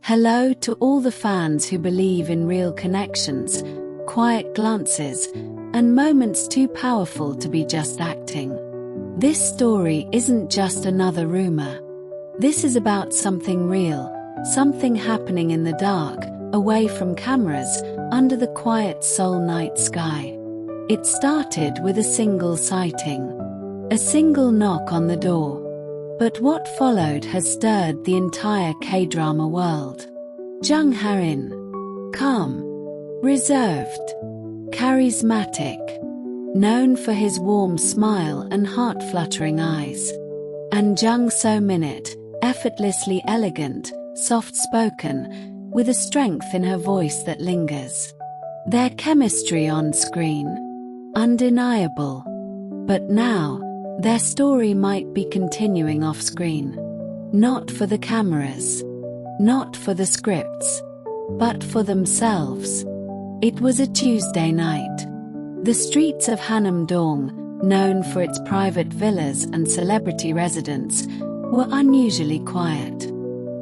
Hello to all the fans who believe in real connections, quiet glances, and moments too powerful to be just acting. This story isn't just another rumor. This is about something real, something happening in the dark, away from cameras, under the quiet Seoul night sky. It started with a single sighting, a single knock on the door. But what followed has stirred the entire K-drama world. Jung Hae In, calm, reserved, charismatic, known for his warm smile and heart-fluttering eyes. And Jung So Min, effortlessly elegant, soft-spoken, with a strength in her voice that lingers. Their chemistry on screen, undeniable. But now, their story might be continuing off-screen. Not for the cameras, not for the scripts, but for themselves. It was a Tuesday night. The streets of Hanam-dong, known for its private villas and celebrity residents, were unusually quiet.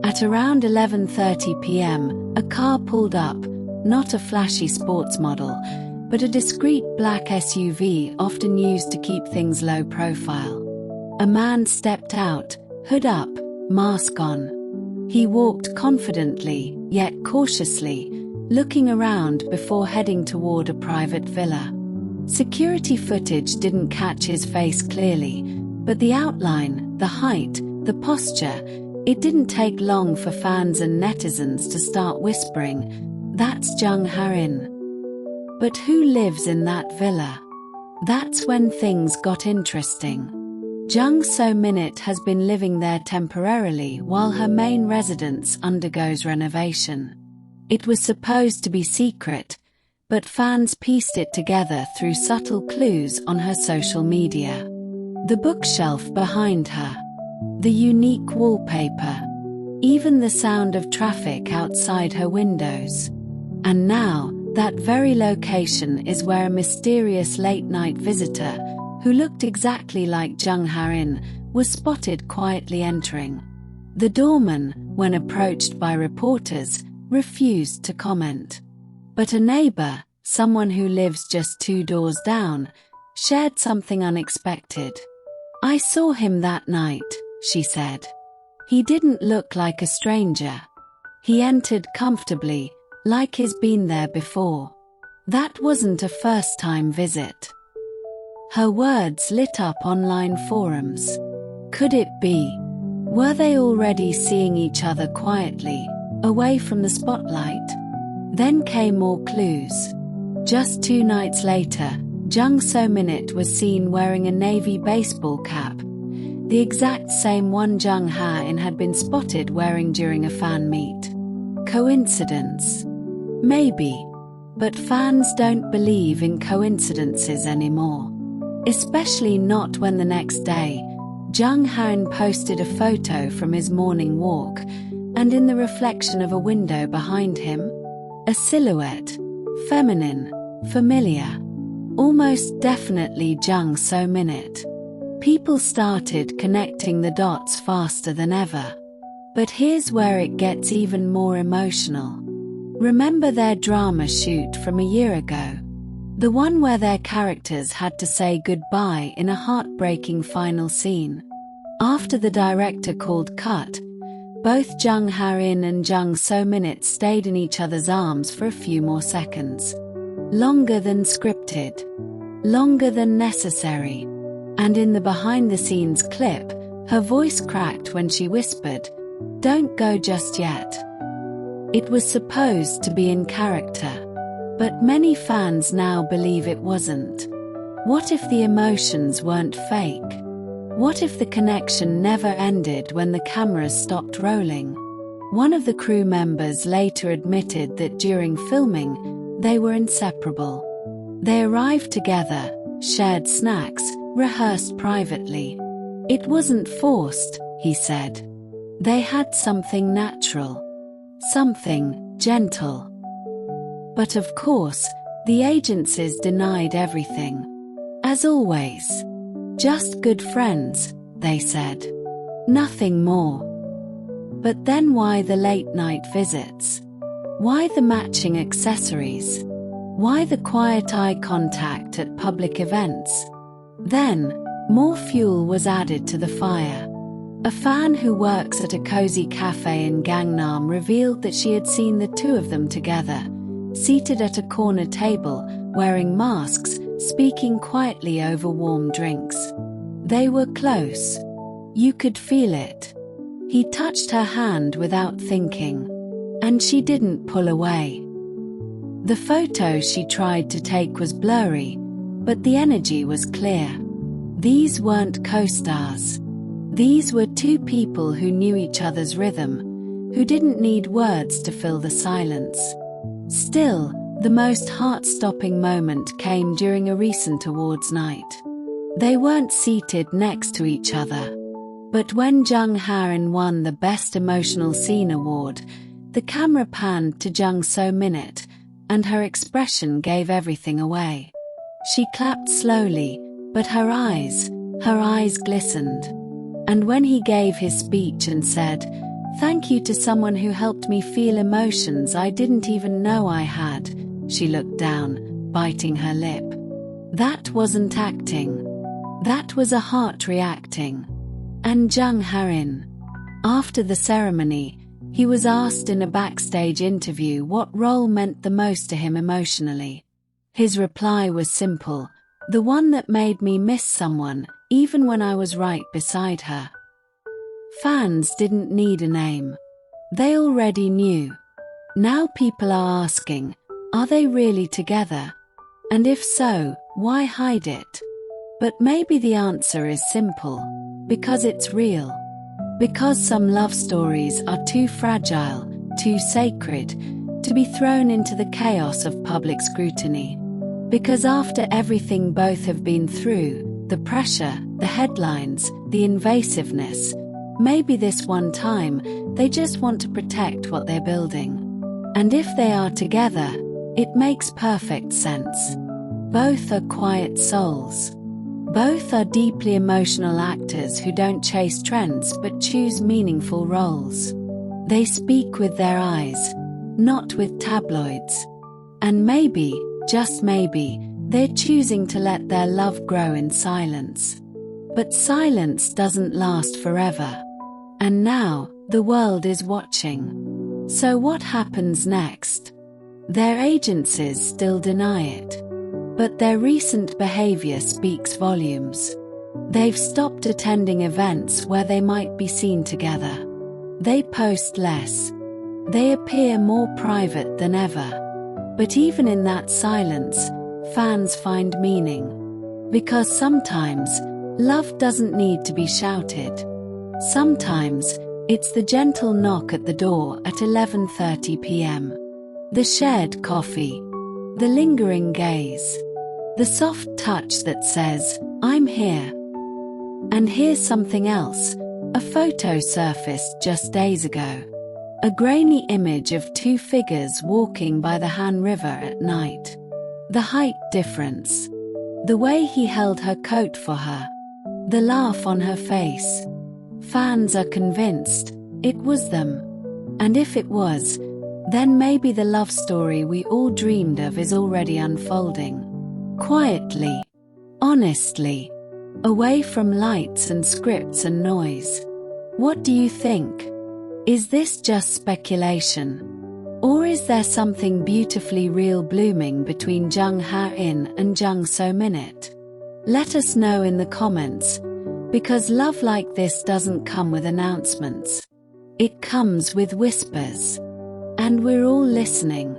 At around 11:30 p.m., a car pulled up, not a flashy sports model, but a discreet black SUV often used to keep things low profile. A man stepped out, hood up, mask on. He walked confidently, yet cautiously, looking around before heading toward a private villa. Security footage didn't catch his face clearly, but the outline, the height, the posture, it didn't take long for fans and netizens to start whispering, "That's Jung Hae In." But who lives in that villa? That's when things got interesting. Jung So Min has been living there temporarily while her main residence undergoes renovation. It was supposed to be secret, but fans pieced it together through subtle clues on her social media. The bookshelf behind her, the unique wallpaper, even the sound of traffic outside her windows. And now, that very location is where a mysterious late-night visitor, who looked exactly like Jung Hae In, was spotted quietly entering. The doorman, when approached by reporters, refused to comment. But a neighbor, someone who lives just 2 doors down, shared something unexpected. "I saw him that night," she said. "He didn't look like a stranger. He entered comfortably, like he's been there before. That wasn't a first-time visit." Her words lit up online forums. Could it be? Were they already seeing each other quietly, away from the spotlight? Then came more clues. Just 2 nights later, Jung So Min was seen wearing a navy baseball cap, the exact same one Jung Hae In had been spotted wearing during a fan meet. Coincidence? Maybe. But fans don't believe in coincidences anymore. Especially not when the next day, Jung Hae In posted a photo from his morning walk, and in the reflection of a window behind him, a silhouette, feminine, familiar, almost definitely Jung So Min. People started connecting the dots faster than ever. But here's where it gets even more emotional. Remember their drama shoot from a year ago? The one where their characters had to say goodbye in a heartbreaking final scene. After the director called cut, both Jung Hae In and Jung So Min stayed in each other's arms for a few more seconds. Longer than scripted. Longer than necessary. And in the behind-the-scenes clip, her voice cracked when she whispered, "Don't go just yet." It was supposed to be in character. But many fans now believe it wasn't. What if the emotions weren't fake? What if the connection never ended when the cameras stopped rolling? One of the crew members later admitted that during filming, they were inseparable. They arrived together, shared snacks, rehearsed privately. It wasn't forced, he said. They had something natural. Something gentle. But of course, the agencies denied everything. As always. Just good friends, they said. Nothing more. But then why the late-night visits? Why the matching accessories? Why the quiet eye contact at public events? Then, more fuel was added to the fire. A fan who works at a cozy cafe in Gangnam revealed that she had seen the two of them together, seated at a corner table, wearing masks, speaking quietly over warm drinks. They were close. You could feel it. He touched her hand without thinking. And she didn't pull away. The photo she tried to take was blurry, but the energy was clear. These weren't co-stars. These were two people who knew each other's rhythm, who didn't need words to fill the silence. Still, the most heart-stopping moment came during a recent awards night. They weren't seated next to each other. But when Jung Hae In won the Best Emotional Scene award, the camera panned to Jung So Min, and her expression gave everything away. She clapped slowly, but her eyes glistened. And when he gave his speech and said, "Thank you to someone who helped me feel emotions I didn't even know I had," she looked down, biting her lip. That wasn't acting. That was a heart reacting. And Jung Hae In. After the ceremony, he was asked in a backstage interview what role meant the most to him emotionally. His reply was simple: "The one that made me miss someone, even when I was right beside her." Fans didn't need a name. They already knew. Now people are asking, are they really together? And if so, why hide it? But maybe the answer is simple. Because it's real. Because some love stories are too fragile, too sacred, to be thrown into the chaos of public scrutiny. Because after everything both have been through, the pressure, the headlines, the invasiveness, maybe this one time, they just want to protect what they're building. And if they are together, it makes perfect sense. Both are quiet souls. Both are deeply emotional actors who don't chase trends but choose meaningful roles. They speak with their eyes, not with tabloids. And maybe, just maybe, they're choosing to let their love grow in silence. But silence doesn't last forever. And now, the world is watching. So what happens next? Their agencies still deny it. But their recent behavior speaks volumes. They've stopped attending events where they might be seen together. They post less. They appear more private than ever. But even in that silence, fans find meaning. Because sometimes, love doesn't need to be shouted. Sometimes, it's the gentle knock at the door at 11:30 p.m. The shared coffee. The lingering gaze. The soft touch that says, "I'm here." And here's something else. A photo surfaced just days ago. A grainy image of two figures walking by the Han River at night. The height difference. The way he held her coat for her. The laugh on her face. Fans are convinced it was them. And if it was, then maybe the love story we all dreamed of is already unfolding. Quietly. Honestly. Away from lights and scripts and noise. What do you think? Is this just speculation? Or is there something beautifully real blooming between Jung Hae In and Jung So Min? Let us know in the comments, because love like this doesn't come with announcements. It comes with whispers. And we're all listening.